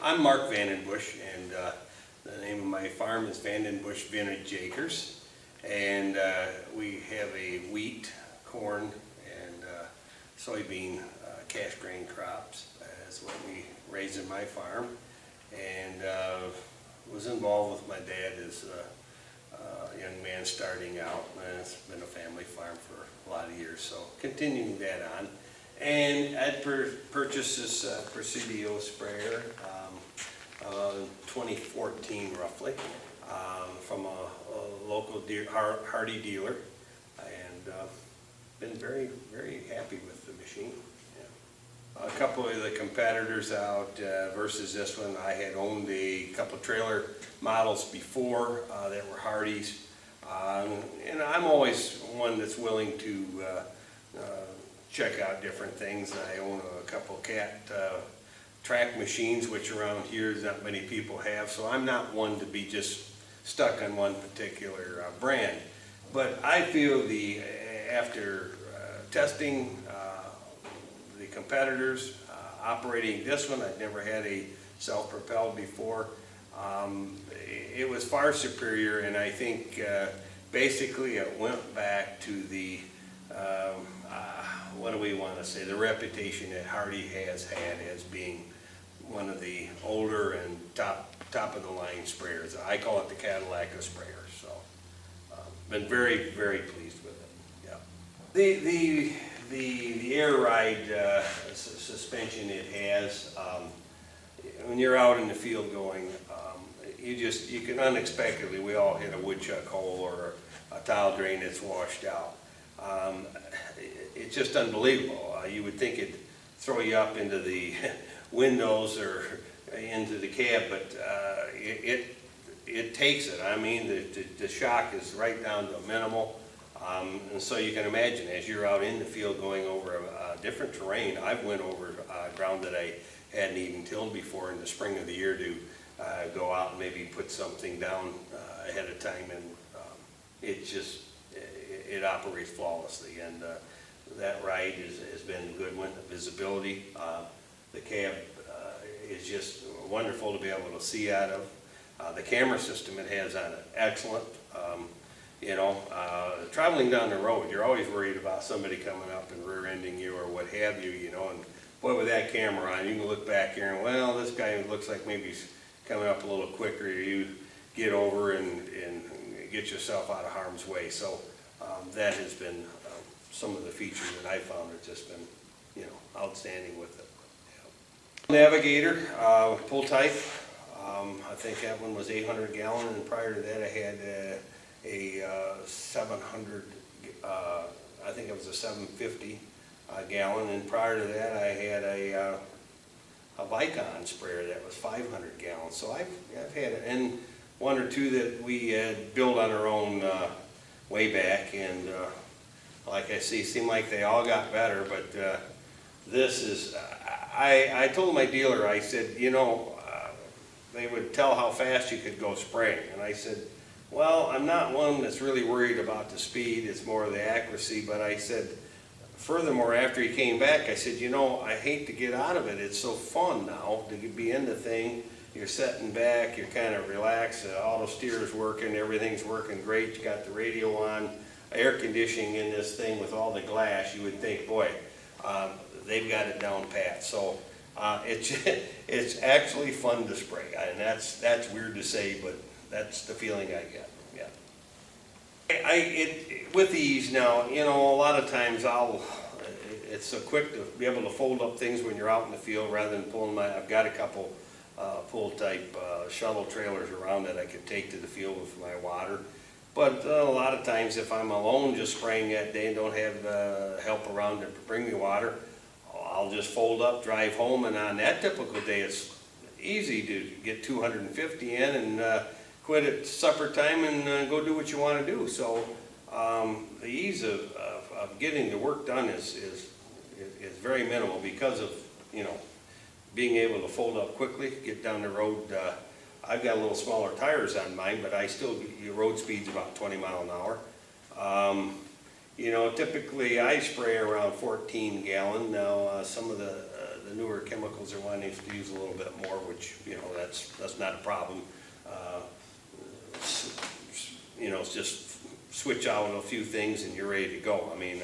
I'm Mark Vandenbusch, and the name of my farm is Vandenbusch Vintage Acres, and we have a wheat, corn, and soybean cash grain crops. That's what we raise in my farm, and was involved with my dad as a young man starting out, and it's been a family farm for a lot of years, so continuing that on. And I'd purchased this PRESIDIO sprayer in 2014 roughly from a local hardy dealer, and been very, very happy with the machine. Yeah. A couple of the competitors out versus this one, I had owned a couple of trailer models before that were Hardys, and I'm always one that's willing to check out different things. I own a couple cat track machines, which around here not many people have, so I'm not one to be just stuck on one particular brand. But I feel after testing the competitors, operating this one, I'd never had a self-propelled before, it was far superior, and I think basically it went back to the what do we want to say, the reputation that Hardy has had as being one of the older and top of the line sprayers. I call it the Cadillac of sprayers. So been very, very pleased with it. Yeah. The air ride suspension it has, when you're out in the field going, you can unexpectedly, we all hit a woodchuck hole or a tile drain that's washed out. It's just unbelievable. You would think it'd throw you up into the windows or into the cab, but it takes it. I mean, the shock is right down to minimal, and so you can imagine as you're out in the field going over a different terrain. I've went over ground that I hadn't even tilled before in the spring of the year to go out and maybe put something down ahead of time, and it operates flawlessly, and that ride has been a good one. The visibility, the cab is just wonderful to be able to see out of. The camera system it has on it, excellent. Traveling down the road, you're always worried about somebody coming up and rear-ending you or what have you, and boy, with that camera on, you can look back here and, well, this guy looks like maybe he's coming up a little quicker. You get over and get yourself out of harm's way. So that has been some of the features that I found have just been, outstanding with it. Yeah. Navigator, pull type. I think that one was 800 gallon, and prior to that I had a 700, I think it was a 750 gallon, and prior to that I had a Vicon sprayer that was 500 gallons. So I've had it, and one or two that we had built on our own way back, and like I see, seemed like they all got better, but this is, I told my dealer, I said, they would tell how fast you could go spraying, and I said, well, I'm not one that's really worried about the speed, it's more the accuracy, but I said, furthermore, after he came back, I said, I hate to get out of it, it's so fun now to be in the thing. You're sitting back, you're kind of relaxed, the auto steer's working, everything's working great, you got the radio on, air conditioning in this thing with all the glass. You would think, boy, they've got it down pat. So it's actually fun to spray, and that's weird to say, but that's the feeling I get. Yeah. With these now, a lot of times it's so quick to be able to fold up things when you're out in the field rather than pulling I've got a couple pull type shuttle trailers around that I could take to the field with my water. But a lot of times if I'm alone just spraying that day and don't have help around to bring me water, I'll just fold up, drive home, and on that typical day it's easy to get 250 in and quit at supper time and go do what you want to do. So the ease of getting the work done is very minimal because of being able to fold up quickly, get down the road. I've got a little smaller tires on mine, but your road speed's about 20 miles an hour. You know, typically I spray around 14 gallon. Now, some of the newer chemicals are wanting to use a little bit more, which, you know, that's not a problem. You know, it's just switch out a few things and you're ready to go. I mean,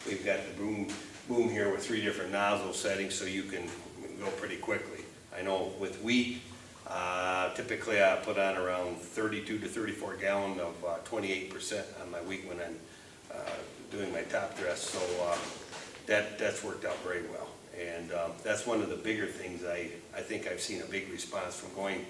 we've got the boom here with 3 different nozzle settings, so you can go pretty quickly. I know with wheat, typically I put on around 32 to 34 gallon of 28% on my wheat when I'm doing my top dress, so that's worked out very well. And that's one of the bigger things I think I've seen a big response from going.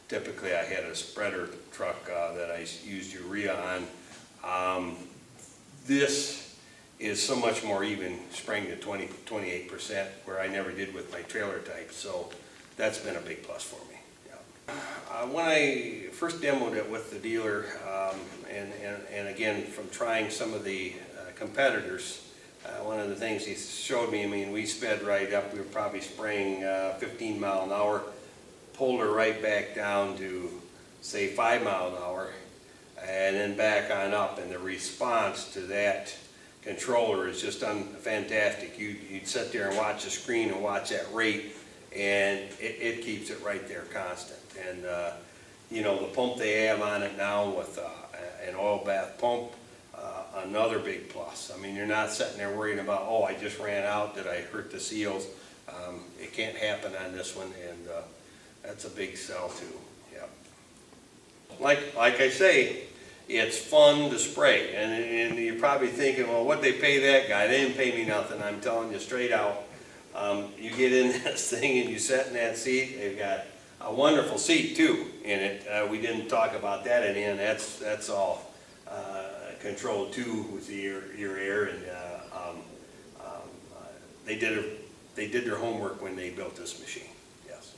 Typically I had a spreader truck that I used urea on. This is so much more even, spraying to 28%, where I never did with my trailer type, so that's been a big plus for me. When I first demoed it with the dealer, and again from trying some of the competitors, one of the things he showed me, I mean, we sped right up. We were probably spraying 15 mile an hour, pulled her right back down to say 5 mile an hour, and then back on up, and the response to that controller is just fantastic. You'd sit there and watch the screen and watch that rate, and it keeps it right there constant. And you know, the pump they have on it now with an oil bath pump, another big plus. I mean, you're not sitting there worrying about, oh, I just ran out, did I hurt the seals? It can't happen on this one, and that's a big sell too. Yep. Like I say, it's fun to spray, and you're probably thinking, well, what'd they pay that guy? They didn't pay me nothing. I'm telling you straight out. You get in this thing and you sit in that seat. They've got a wonderful seat too in it. We didn't talk about that at the end. That's all controlled too with your air, and they did their homework when they built this machine. Yes.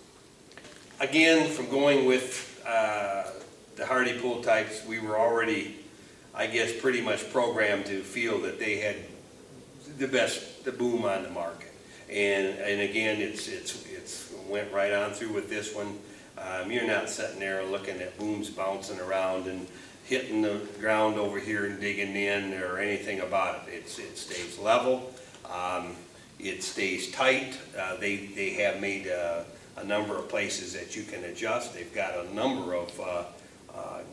Again, from going with the Hardy pool types, we were already, I guess, pretty much programmed to feel that they had the boom on the market. And again, it's went right on through with this one. You're not sitting there looking at booms bouncing around and hitting the ground over here and digging in or anything about it. It stays level. It stays tight. They have made a number of places that you can adjust. They've got a number of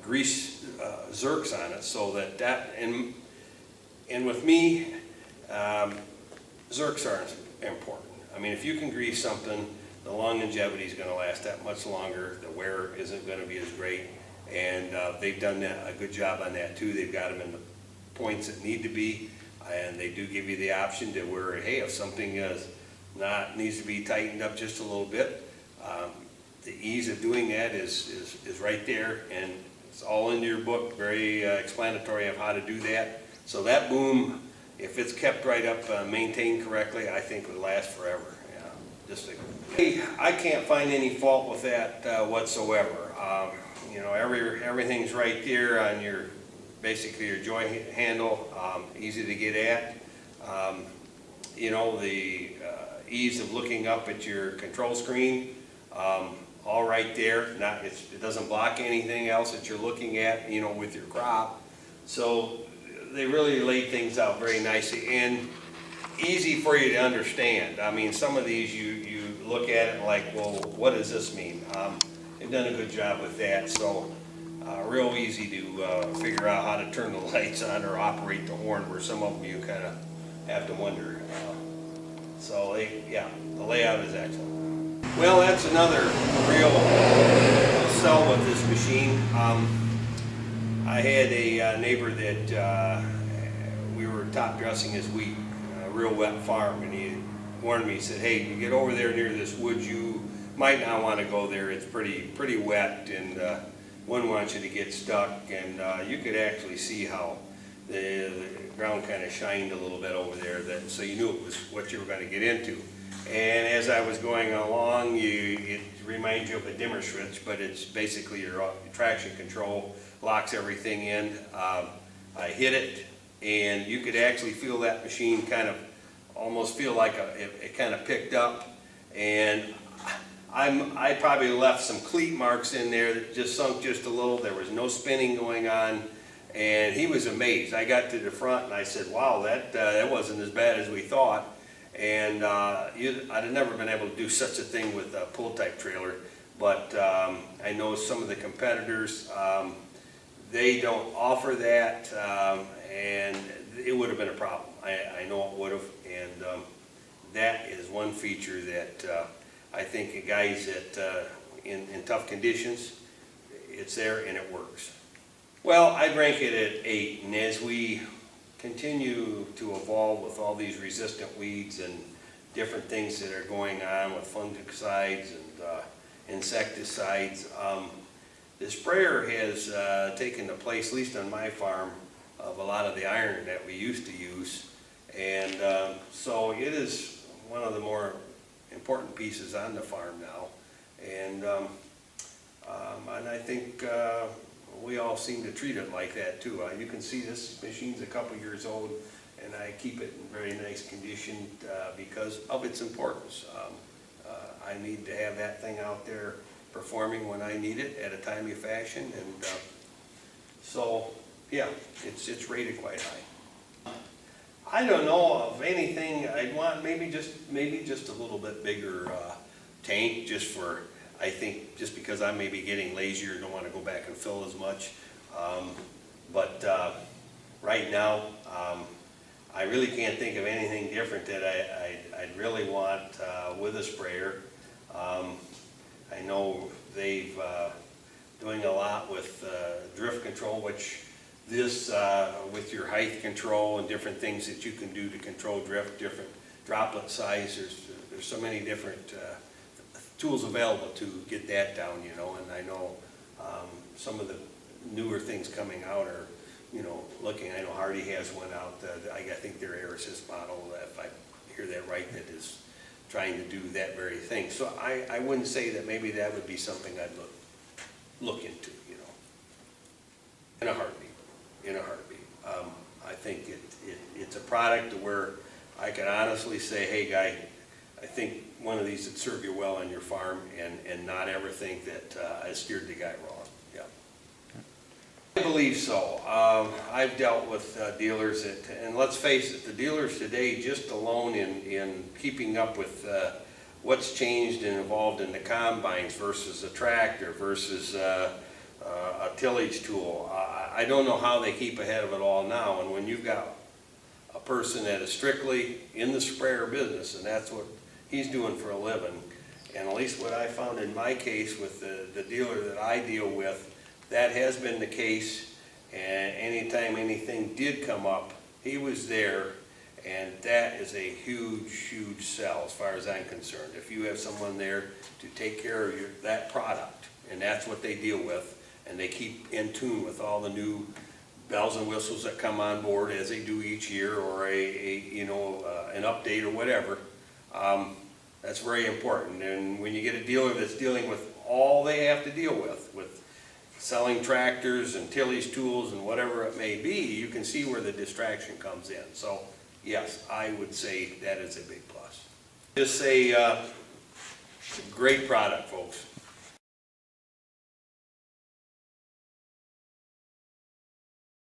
grease zerks on it, so that and with me, zerks are important. I mean, if you can grease something, the longevity is going to last that much longer. The wear isn't going to be as great, and they've done a good job on that too. They've got them in the points that need to be, and they do give you the option to where, hey, if something needs to be tightened up just a little bit, the ease of doing that is right there, and it's all in your book, very explanatory of how to do that. So that boom, if it's kept right up, maintained correctly, I think would last forever. I can't find any fault with that whatsoever. You know, everything's right there on basically your joint handle, easy to get at. You know, the ease of looking up at your control screen, all right there. It doesn't block anything else that you're looking at, you know, with your crop. So they really laid things out very nicely and easy for you to understand. I mean, some of these you look at it like, well, what does this mean? They've done a good job with that, so real easy to figure out how to turn the lights on or operate the horn, where some of them you kind of have to wonder. So the layout is excellent. Well, that's another real sell with this machine. I had a neighbor that we were top dressing his wheat, a real wet farm, and he warned me. He said, hey, you get over there near this woods, you might not want to go there. It's pretty wet, and wouldn't want you to get stuck. And you could actually see how the ground kind of shined a little bit over there, so you knew it was what you were going to get into. And as I was going along, it reminds you of a dimmer switch, but it's basically your traction control, locks everything in. I hit it, and you could actually feel that machine kind of almost feel like it kind of picked up. And I probably left some cleat marks in there that just sunk just a little. There was no spinning going on, And he was amazed. I got to the front and I said, wow, that wasn't as bad as we thought. And I'd have never been able to do such a thing with a pull-type trailer. But I know some of the competitors, they don't offer that, and it would have been a problem. I know it would have, and that is one feature that I think guys that in tough conditions, it's there and it works. Well, I'd rank it at 8, and as we continue to evolve with all these resistant weeds and different things that are going on with fungicides and insecticides, the sprayer has taken the place, at least on my farm, of a lot of the iron that we used to use, and so it is one of the more important pieces on the farm now, and I think we all seem to treat it like that too. You can see this machine's a couple years old, and I keep it in very nice condition because of its importance. I need to have that thing out there performing when I need it at a timely fashion, and so yeah, it's rated quite high. I don't know of anything. I'd want maybe just a little bit bigger tank, just for, I think, just because I may be getting lazier, don't want to go back and fill as much. But right now, I really can't think of anything different that I'd really want with a sprayer. I know they've doing a lot with drift control, which this with your height control and different things that you can do to control drift, different droplet size. There's so many different tools available to get that down, you know. And I know some of the newer things coming out are, you know, looking. I know Hardy has one out. I think their air assist model, if I hear that right, that is trying to do that very thing. So I wouldn't say that maybe that would be something I'd look into, you know, in a heartbeat. I think it's a product where I can honestly say, hey guy, I think one of these would serve you well on your farm, and not ever think that I steered the guy wrong. Yeah, I believe so. I've dealt with dealers that, and let's face it, the dealers today, just alone in keeping up with what's changed and evolved in the combines versus a tractor versus a tillage tool. I don't know how they keep ahead of it all now, and when you've got a person that is strictly in the sprayer business, and that's what he's doing for a living, and at least what I found in my case with the dealer that I deal with, that has been the case, and anytime anything did come up, he was there, and that is a huge sell as far as I'm concerned. If you have someone there to take care of that product, and that's what they deal with, and they keep in tune with all the new bells and whistles that come on board as they do each year, or an update or whatever, that's very important. And when you get a dealer that's dealing with all they have to deal with selling tractors and tillage tools and whatever it may be, you can see where the distraction comes in. So yes, I would say that is a big plus. Just say it's a great product, folks.